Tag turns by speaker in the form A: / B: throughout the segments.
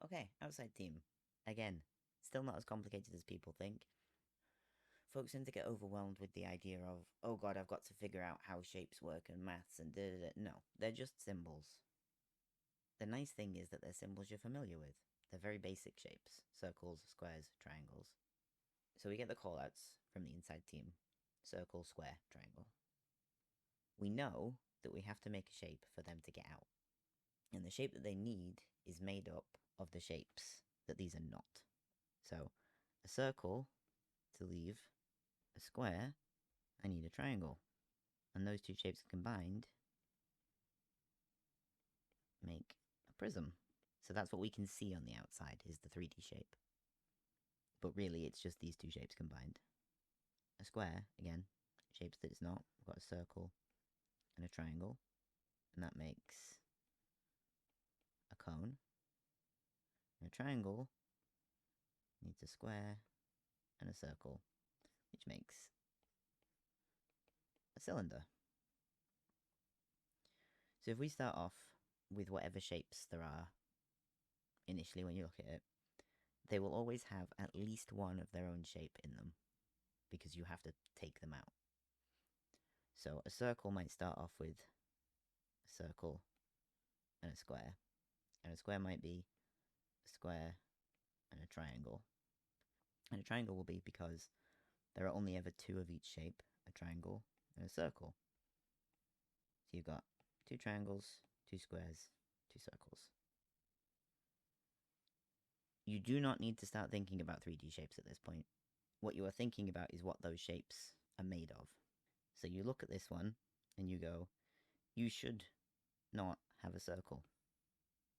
A: Okay, outside team. Again, still not as complicated as people think. Folks tend to get overwhelmed with the idea of, oh god, I've got to figure out how shapes work and maths and da. No, they're just symbols. The nice thing is that they're symbols you're familiar with. They're very basic shapes. Circles, squares, triangles. So we get the callouts from the inside team. Circle, square, triangle. We know that we have to make a shape for them to get out. And the shape that they need is made up of the shapes that these are not. So, a circle to leave, a square, I need a triangle. And those two shapes combined make a prism. So that's what we can see on the outside, is the 3D shape. But really, it's just these two shapes combined. A square, again, shapes that it's not. We've got a circle and a triangle. And that makes a cone. And a triangle needs a square and a circle, which makes a cylinder. So if we start off with whatever shapes there are initially when you look at it, they will always have at least one of their own shape in them, because you have to take them out. So a circle might start off with a circle and a square. And a square might be a square and a triangle. And a triangle will be because there are only ever two of each shape, a triangle and a circle. So you've got two triangles, two squares, two circles. You do not need to start thinking about 3D shapes at this point. What you are thinking about is what those shapes are made of. So you look at this one and you go, you should not have a circle.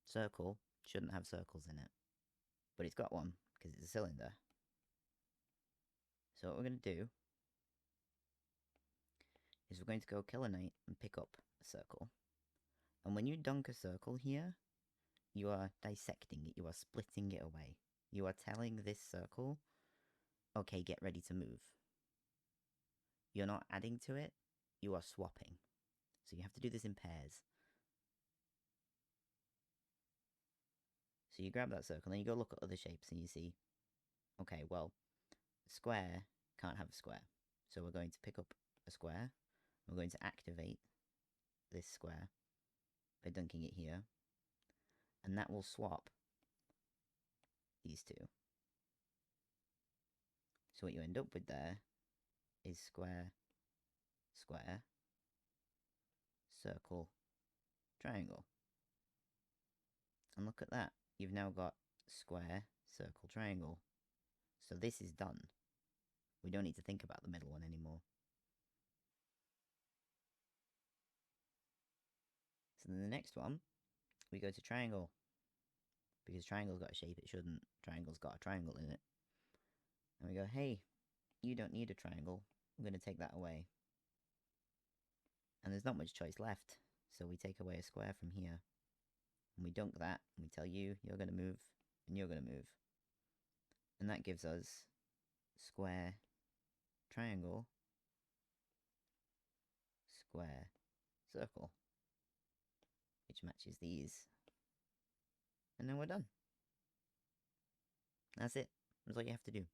A: Circle shouldn't have circles in it. But it's got one because it's a cylinder. So what we're going to do is we're going to go kill a knight and pick up a circle. And when you dunk a circle here, you are dissecting it, you are splitting it away. You are telling this circle, okay, get ready to move. You're not adding to it, you are swapping. So you have to do this in pairs. So you grab that circle, and you go look at other shapes, and you see, okay, well, a square can't have a square. So we're going to pick up a square, we're going to activate this square by dunking it here, and that will swap these two. So what you end up with there is square, square, circle, triangle. And look at that. You've now got square, circle, triangle. So this is done. We don't need to think about the middle one anymore. So then the next one, we go to triangle. Because triangle's got a shape it shouldn't. Triangle's got a triangle in it. And we go, hey, you don't need a triangle. I'm going to take that away. And there's not much choice left. So we take away a square from here. And we dunk that. And we tell you, you're going to move. And you're going to move. And that gives us square, triangle, square, circle. Which matches these. And then we're done. That's it. That's all you have to do.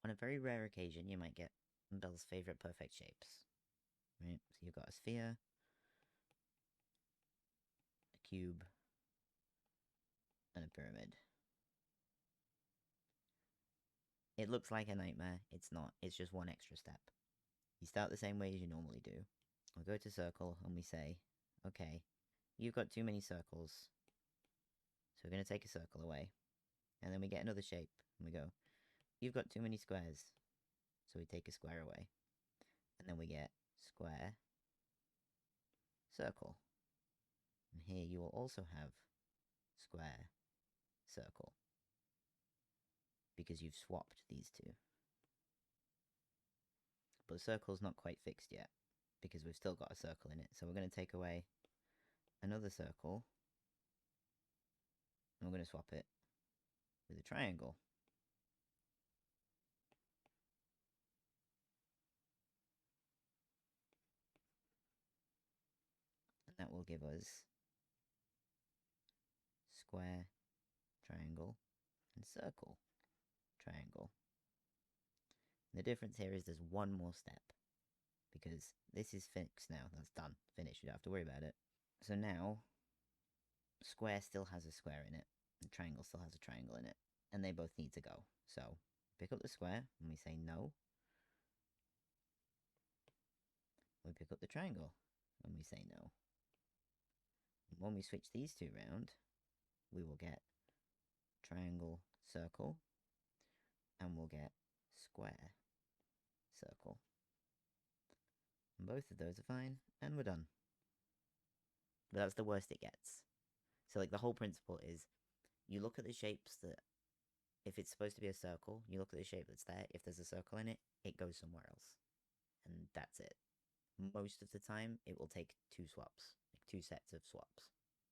A: On a very rare occasion, you might get Bell's favourite perfect shapes. Right? So you've got a sphere, a cube, and a pyramid. It looks like a nightmare. It's not. It's just one extra step. You start the same way as you normally do. We go to circle and we say, okay, you've got too many circles. So we're going to take a circle away. And then we get another shape and we go, you've got too many squares. So we take a square away. And then we get square, circle. And here you will also have square, circle. Because you've swapped these two. But the circle's not quite fixed yet, because we've still got a circle in it. So we're going to take away another circle, and we're going to swap it with a triangle. will give us square, triangle, and circle, triangle. The difference here is there's one more step, because this is fixed now. That's done. Finished. You don't have to worry about it. So now, square still has a square in it, and triangle still has a triangle in it, and they both need to go. So, pick up the square, and we say no. We pick up the triangle, and we say no. And when we switch these two round, we will get triangle, circle, and we'll get square, circle. And both of those are fine, and we're done. But that's the worst it gets. So, like, the whole principle is, you look at the shapes that, if it's supposed to be a circle, you look at the shape that's there. If there's a circle in it, it goes somewhere else. And that's it. Most of the time, it will take two swaps, like two sets of swaps.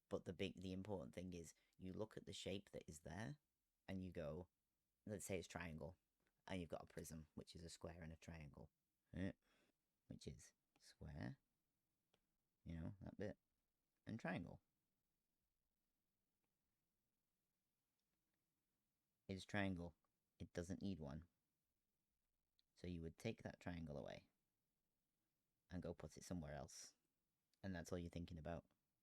A: But the important thing is, you look at the shape that is there, and you go, let's say it's triangle, and you've got a prism, which is a square and a triangle, which is square, you know, that bit, and triangle. It's triangle. It doesn't need one. So you would take that triangle away and go put it somewhere else. And that's all you're thinking about.